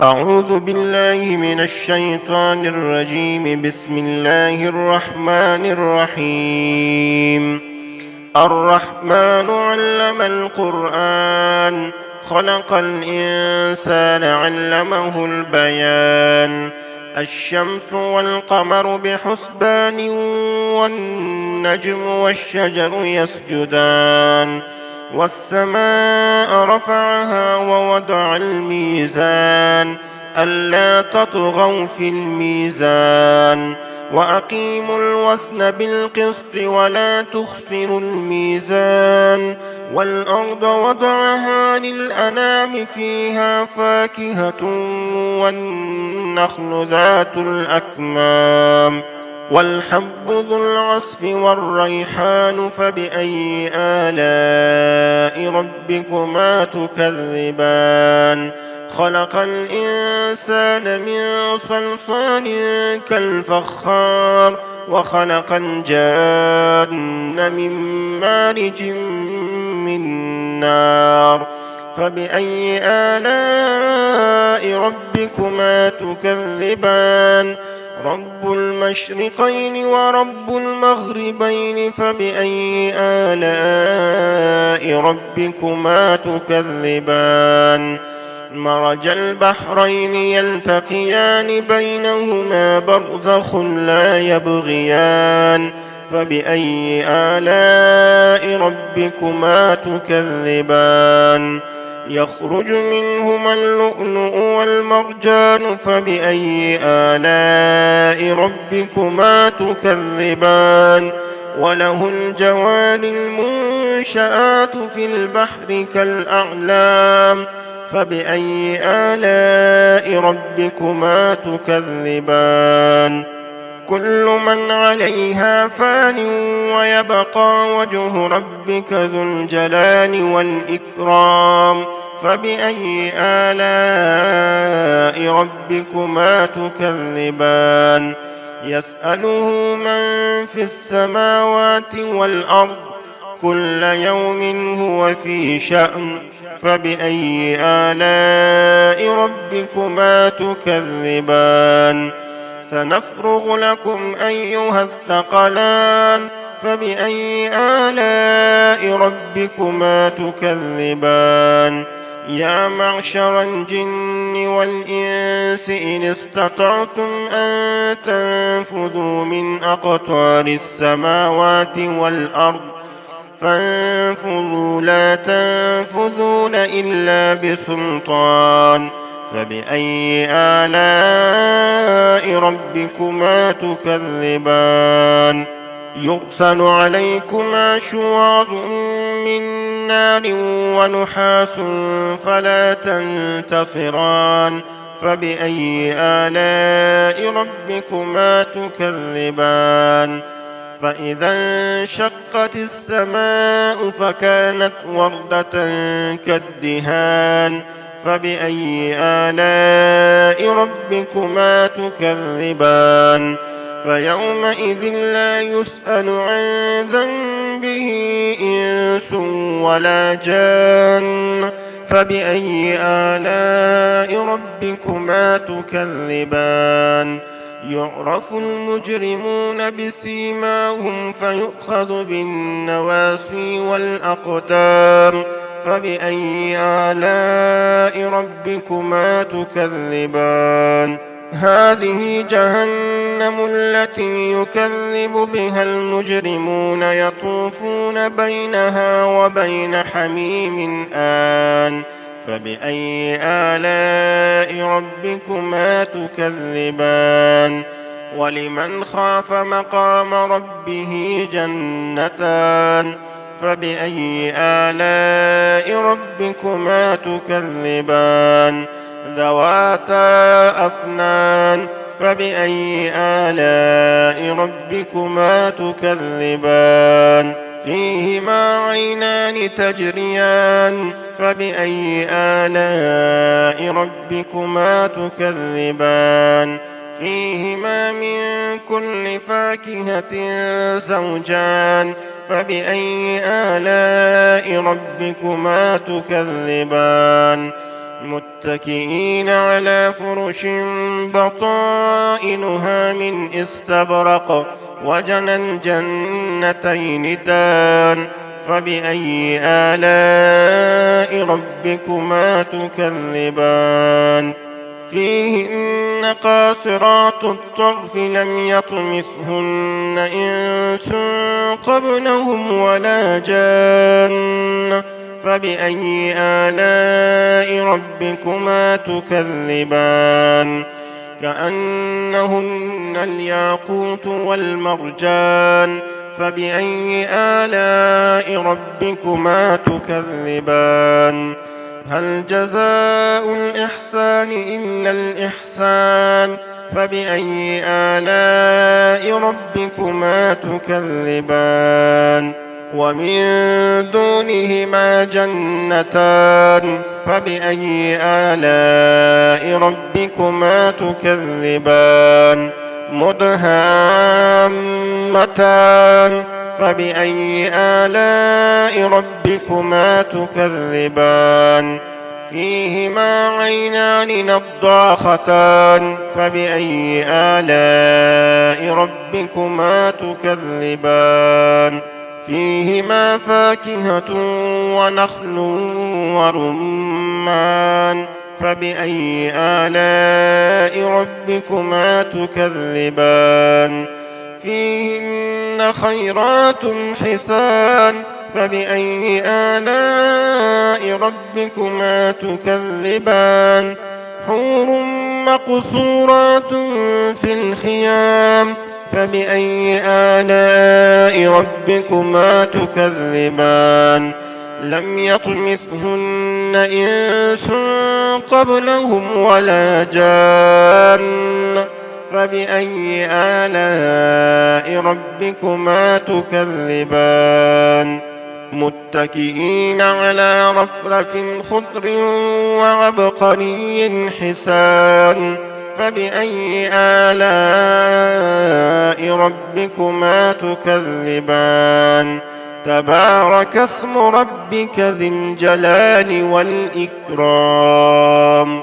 أعوذ بالله من الشيطان الرجيم. بسم الله الرحمن الرحيم. الرحمن علم القرآن، خلق الإنسان علمه البيان. الشمس والقمر بحسبان، والنجم والشجر يسجدان. والسماء رفعها ووضع الميزان، ألا تطغوا في الميزان، وأقيموا الوزن بالقسط ولا تخسروا الميزان. والأرض وضعها للأنام، فيها فاكهة والنخل ذات الأكمام، والحب ذو العصف والريحان. فبأي آلاء ربكما تكذبان؟ خلق الإنسان من صلصال كالفخار، وخلق الجان من مارج من نار. فبأي آلاء ربكما تكذبان؟ رب المشرقين ورب المغربين. فبأي آلاء ربكما تكذبان؟ مرج البحرين يلتقيان، بينهما برزخ لا يبغيان. فبأي آلاء ربكما تكذبان؟ يخرج منهما اللؤلؤ والمرجان. فبأي آلاء ربكما تكذبان؟ وله الجوار المنشآت في البحر كالأعلام. فبأي آلاء ربكما تكذبان؟ كل من عليها فان، ويبقى وجه ربك ذو الجلال والإكرام. فبأي آلاء ربكما تكذبان؟ يسأله من في السماوات والأرض، كل يوم هو في شأن. فبأي آلاء ربكما تكذبان؟ سنفرغ لكم أيها الثقلان. فبأي آلاء ربكما تكذبان؟ يا معشر الجن والإنس، إن استطعتم أن تنفذوا من أقطار السماوات والأرض فانفذوا، لا تنفذون إلا بسلطان. فبأي آلاء ربكما تكذبان؟ يرسل عليكما شواظ من نار ونحاس فلا تنتصران. فبأي آلاء ربكما تكذبان؟ فإذا انشقت السماء فكانت وردة كالدهان. فبأي آلاء ربكما تكذبان؟ فيومئذ لا يسأل عن ذنبه إنس ولا جان. فبأي آلاء ربكما تكذبان؟ يعرف المجرمون بسيماهم، فيؤخذ بالنواصي والأقدام. فبأي آلاء ربكما تكذبان؟ هذه جهنم التي يكذب بها المجرمون، يطوفون بينها وبين حميم آن. فبأي آلاء ربكما تكذبان؟ ولمن خاف مقام ربه جنتان. فبأي آلاء ربكما تكذبان؟ ذواتا أفنان. فبأي آلاء ربكما تكذبان؟ فيهما عينان تجريان. فبأي آلاء ربكما تكذبان؟ فيهما من كل فاكهة زوجان. فبأي آلاء ربكما تكذبان؟ متكئين على فرش بطائنها من استبرق وجنى الجنتين دان فبأي آلاء ربكما تكذبان فيهن قاصرات الطرف لم يطمثهن إنس قبلهم ولا جان فبأي آلاء ربكما تكذبان كأنهن الياقوت والمرجان فبأي آلاء ربكما تكذبان هل جزاء الإحسان إلا الإحسان فبأي آلاء ربكما تكذبان ومن دونهما جنتان فبأي آلاء ربكما تكذبان مدهامتان فبأي آلاء ربكما تكذبان فيهما عينان نضاختان فبأي آلاء ربكما تكذبان فيهما فاكهة ونخل ورمان فبأي آلاء ربكما تكذبان فيهن خيرات حسان فبأي آلاء ربكما تكذبان حور مقصورات في الخيام فبأي آلاء ربكما تكذبان لم يطمثهن إنس قبلهم ولا جان فبأي آلاء ربكما تكذبان متكئين على رفرف خضر وعبقري حسان فبأي آلاء ربكما تكذبان تبارك اسم ربك ذي الجلال والإكرام